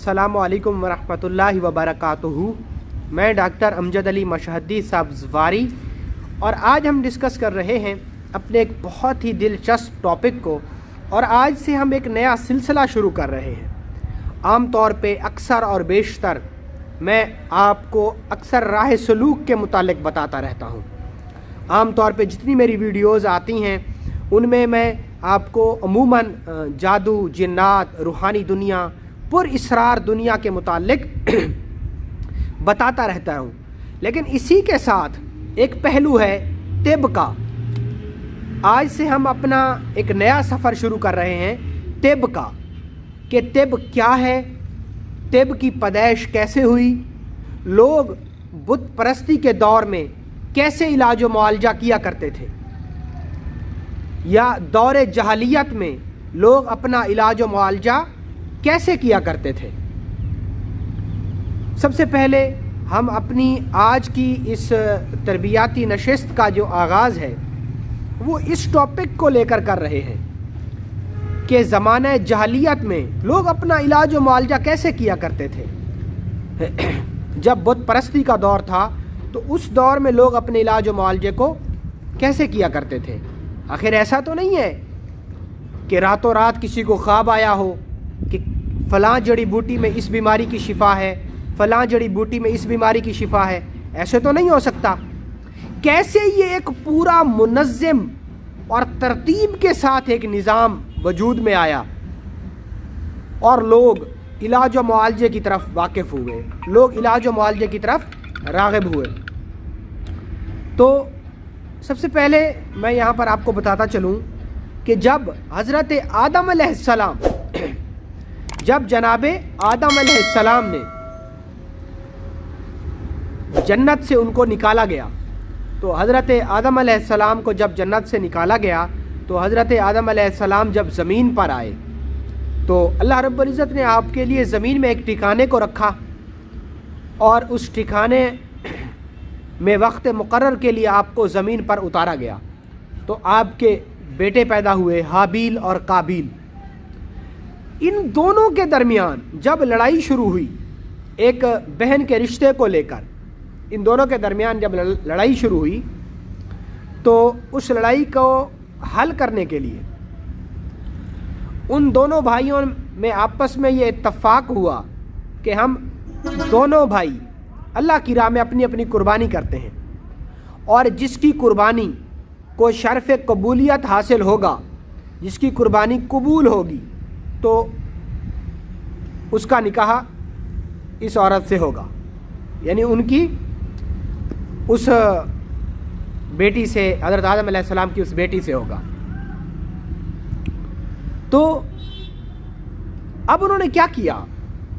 अस्सलामु अलैकुम वरहमतुल्लाहि वबरकातुहू। मैं डॉक्टर अमजद अली मशहदी साहब ज़वारी और आज हम डिस्कस कर रहे हैं अपने एक बहुत ही दिलचस्प टॉपिक को। और आज से हम एक नया सिलसिला शुरू कर रहे हैं। आम तौर पे अक्सर और बेशतर मैं आपको अक्सर राह सलूक के मुतालिक बताता रहता हूँ। आम तौर पे जितनी मेरी वीडियोज़ आती हैं उनमें मैं आपको अमूमन जादू, जिन्नात, रूहानी दुनिया, पुरअसरार दुनिया के मुतालिक बताता रहता हूँ। लेकिन इसी के साथ एक पहलू है तिब का। आज से हम अपना एक नया सफ़र शुरू कर रहे हैं तिब का, कि तिब क्या है, तिब की पैदाइश कैसे हुई, लोग बुत परस्ती के दौर में कैसे इलाज व मुआलजा किया करते थे, या दौरे जहालियत में लोग अपना इलाज व मुआलजा कैसे किया करते थे। सबसे पहले हम अपनी आज की इस तरबियाती नशिस्त का जो आगाज़ है वो इस टॉपिक को लेकर कर रहे हैं कि ज़माने जहालियत में लोग अपना इलाज व मुआलजा कैसे किया करते थे। जब बुत परस्ती का दौर था तो उस दौर में लोग अपने इलाज व मुआलजे को कैसे किया करते थे। आखिर ऐसा तो नहीं है कि रातों रात किसी को ख्वाब आया हो कि फ़लाँ जड़ी बूटी में इस बीमारी की शिफा है, फ़लाँ जड़ी बूटी में इस बीमारी की शिफा है। ऐसे तो नहीं हो सकता। कैसे ये एक पूरा मुनज़्ज़म और तरतीब के साथ एक निज़ाम वजूद में आया और लोग इलाज व मुआलजे की तरफ वाकिफ़ हुए, लोग इलाज व मुआलजे की तरफ राग़िब हुए। तो सबसे पहले मैं यहाँ पर आपको बताता चलूँ कि जब हज़रत आदम अलैहिस्सलाम, जब जनाबे आदम अलैहिस्सलाम ने जन्नत से उनको निकाला गया, तो हज़रत आदम अलैहिस्सलाम को जब जन्नत से निकाला गया तो हज़रत आदम अलैहिस्सलाम जब ज़मीन पर आए तो अल्लाह रब्बुल इज़्ज़त ने आपके लिए ज़मीन में एक ठिकाने को रखा और उस ठिकाने में वक्त मुकर्रर के लिए आपको ज़मीन पर उतारा गया। तो आपके बेटे पैदा हुए, हाबील और काबील। इन दोनों के दरमियान जब लड़ाई शुरू हुई एक बहन के रिश्ते को लेकर, इन दोनों के दरमियान जब लड़ाई शुरू हुई तो उस लड़ाई को हल करने के लिए उन दोनों भाइयों में आपस में ये इत्तफाक हुआ कि हम दोनों भाई अल्लाह की राह में अपनी अपनी कुर्बानी करते हैं और जिसकी कुर्बानी को शर्फ़ कबूलियत हासिल होगा, जिसकी कुर्बानी कबूल होगी तो उसका निकाह इस औरत से होगा, यानी उनकी उस बेटी से, हज़रत आदम अलैहिस्सलाम की उस बेटी से होगा। तो अब उन्होंने क्या किया?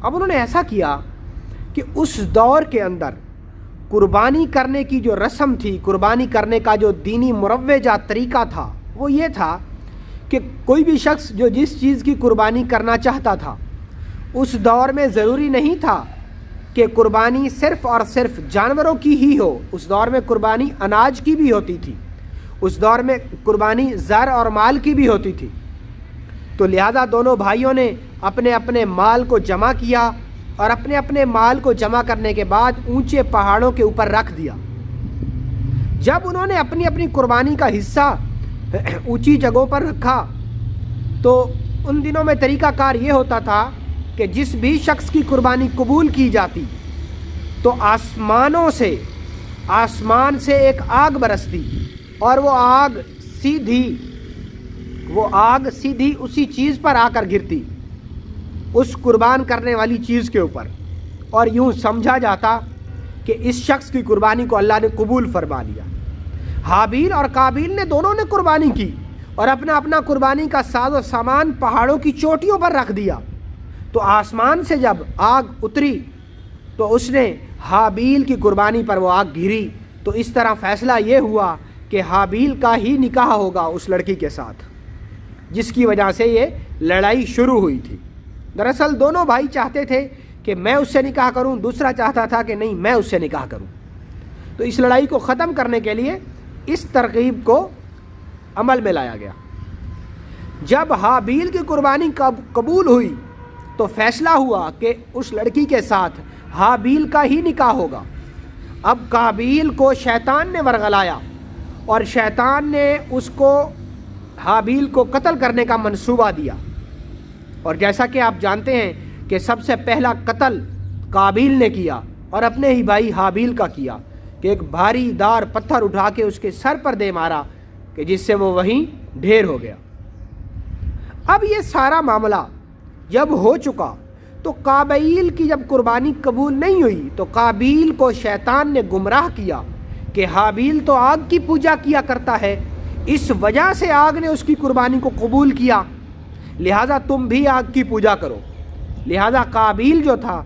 अब उन्होंने ऐसा किया कि उस दौर के अंदर कुर्बानी करने की जो रस्म थी, कुर्बानी करने का जो दीनी मुरव्वजा तरीका था वो ये था कि कोई भी शख्स जो जिस चीज़ की कुर्बानी करना चाहता था, उस दौर में ज़रूरी नहीं था कि कुर्बानी सिर्फ़ और सिर्फ जानवरों की ही हो। उस दौर में कुर्बानी अनाज की भी होती थी, उस दौर में कुर्बानी ज़र और माल की भी होती थी। तो लिहाजा दोनों भाइयों ने अपने अपने माल को जमा किया और अपने अपने माल को जमा करने के बाद ऊंचे पहाड़ों के ऊपर रख दिया। जब उन्होंने अपनी अपनी कुर्बानी का हिस्सा ऊंची जगहों पर रखा तो उन दिनों में तरीक़ाकार ये होता था कि जिस भी शख्स की कुर्बानी कबूल की जाती तो आसमान से एक आग बरसती और वो आग सीधी उसी चीज़ पर आकर गिरती, उस कुर्बान करने वाली चीज़ के ऊपर, और यूँ समझा जाता कि इस शख्स की कुर्बानी को अल्लाह ने कबूल फरमा लिया। हाबील और काबील ने दोनों ने कुर्बानी की और अपना अपना कुर्बानी का साजो सामान पहाड़ों की चोटियों पर रख दिया। तो आसमान से जब आग उतरी तो उसने हाबील की कुर्बानी पर वो आग गिरी। तो इस तरह फ़ैसला ये हुआ कि हाबील का ही निकाह होगा उस लड़की के साथ, जिसकी वजह से ये लड़ाई शुरू हुई थी। दरअसल दोनों भाई चाहते थे कि मैं उससे निकाह करूं, दूसरा चाहता था कि नहीं मैं उससे निकाह करूं। तो इस लड़ाई को ख़त्म करने के लिए इस तरकीब को अमल में लाया गया। जब हाबील की कुर्बानी कबूल हुई تو فیصلہ ہوا کہ اس لڑکی کے ساتھ حابیل کا ہی نکاح ہوگا۔ اب قابیل کو شیطان نے ورغلایا اور شیطان نے اس کو حابیل کو قتل کرنے کا منصوبہ دیا، اور جیسا کہ آپ جانتے ہیں کہ سب سے پہلا قتل قابیل نے کیا اور اپنے ہی بھائی حابیل کا کیا کہ ایک بھاری دار پتھر اٹھا کے اس کے سر پر دے مارا کہ جس سے وہ وہیں ڈھیر ہو گیا۔ اب یہ سارا معاملہ جب ہو چکا تو قابیل کی جب قربانی قبول نہیں ہوئی تو قابیل کو شیطان نے گمراہ کیا کہ حابیل تو آگ کی پوجا کیا کرتا ہے، اس وجہ سے آگ نے اس کی قربانی کو قبول کیا، لہذا تم بھی آگ کی پوجا کرو۔ لہذا قابیل جو تھا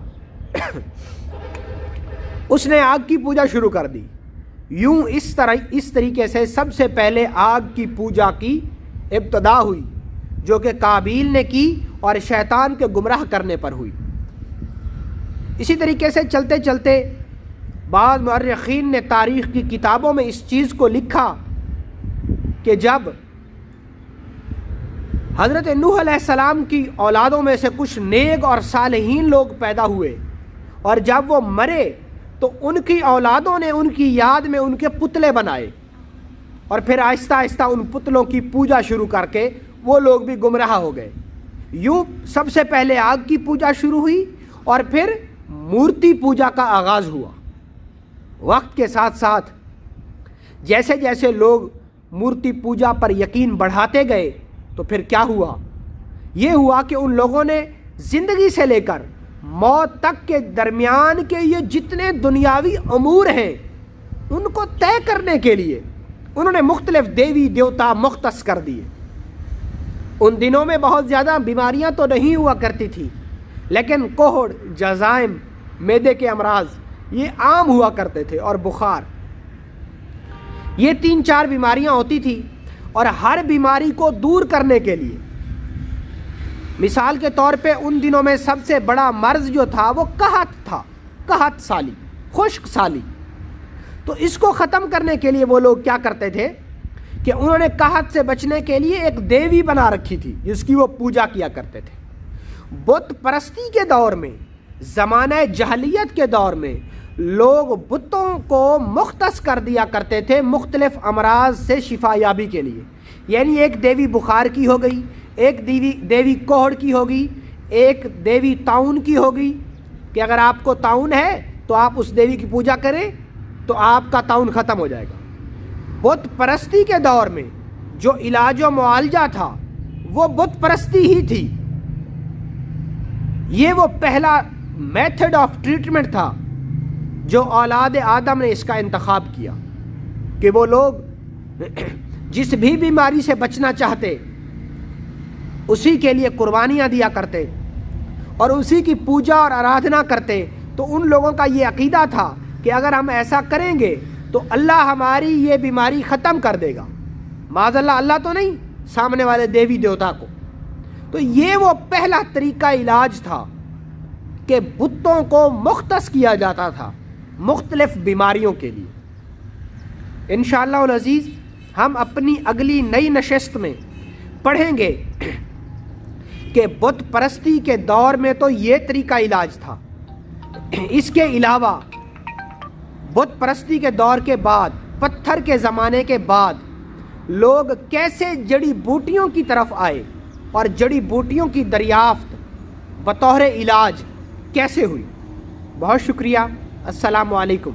اس نے آگ کی پوجا شروع کر دی۔ یوں اس طریقے سے سب سے پہلے آگ کی پوجا کی ابتدا ہوئی، جو کہ قابیل نے کی اور شیطان کے گمراہ کرنے پر ہوئی۔ اسی طریقے سے چلتے چلتے بعض مورخین نے تاریخ کی کتابوں میں اس چیز کو لکھا کہ جب حضرت نوح علیہ السلام کی اولادوں میں سے کچھ نیک اور صالحین لوگ پیدا ہوئے اور جب وہ مرے تو ان کی اولادوں نے ان کی یاد میں ان کے پتلے بنائے، اور پھر آہستہ آہستہ ان پتلوں کی پوجا شروع کر کے وہ لوگ بھی گمراہ ہو گئے۔ یوں سب سے پہلے آگ کی پوجا شروع ہوئی اور پھر مورتی پوجا کا آغاز ہوا۔ وقت کے ساتھ ساتھ جیسے جیسے لوگ مورتی پوجا پر یقین بڑھاتے گئے تو پھر کیا ہوا؟ یہ ہوا کہ ان لوگوں نے زندگی سے لے کر موت تک کے درمیان کے یہ جتنے دنیاوی امور ہیں ان کو طے کرنے کے لیے انہوں نے مختلف دیوی دیوتا مختص کر دیے۔ ان دنوں میں بہت زیادہ بیماریاں تو نہیں ہوا کرتی تھی، لیکن کوہڑ، جزائم، معدے کے امراض یہ عام ہوا کرتے تھے، اور بخار، یہ 3-4 بیماریاں ہوتی تھی۔ اور ہر بیماری کو دور کرنے کے لیے مثال کے طور پہ ان دنوں میں سب سے بڑا مرض جو تھا وہ قحط تھا، قحط سالی، خشک سالی۔ تو اس کو ختم کرنے کے لیے وہ لوگ کیا کرتے تھے کہ انہوں نے قحط سے بچنے کے لیے ایک دیوی بنا رکھی تھی جس کی وہ پوجا کیا کرتے تھے۔ بت پرستی کے دور میں، زمانہ جہلیت کے دور میں لوگ بتوں کو مختص کر دیا کرتے تھے مختلف امراض سے شفا یابی کے لیے، یعنی ایک دیوی بخار کی ہو گئی، ایک دیوی کوہڑ کی ہوگی، ایک دیوی طاعون کی ہوگی کہ اگر آپ کو طاعون ہے تو آپ اس دیوی کی پوجا کریں تو آپ کا طاعون ختم ہو جائے گا۔ بت پرستی کے دور میں جو علاج و معالجہ تھا وہ بت پرستی ہی تھی، یہ وہ پہلا میتھڈ آف ٹریٹمنٹ تھا جو اولاد آدم نے اس کا انتخاب کیا کہ وہ لوگ جس بھی بیماری سے بچنا چاہتے اسی کے لیے قربانیاں دیا کرتے اور اسی کی پوجا اور آرادھنا کرتے۔ تو ان لوگوں کا یہ عقیدہ تھا کہ اگر ہم ایسا کریں گے تو اللہ ہماری یہ بیماری ختم کر دے گا، معاذ اللہ، اللہ تو نہیں، سامنے والے دیوی دیوتا کو۔ تو یہ وہ پہلا طریقہ علاج تھا کہ بتوں کو مختص کیا جاتا تھا مختلف بیماریوں کے لیے۔ انشاءاللہ العزیز ہم اپنی اگلی نئی نشست میں پڑھیں گے کہ بت پرستی کے دور میں تو یہ طریقہ علاج تھا، اس کے علاوہ بت پرستی کے دور کے بعد، پتھر کے زمانے کے بعد لوگ کیسے جڑی بوٹیوں کی طرف آئے اور جڑی بوٹیوں کی دریافت بطور علاج کیسے ہوئی۔ بہت شکریہ، السلام علیکم۔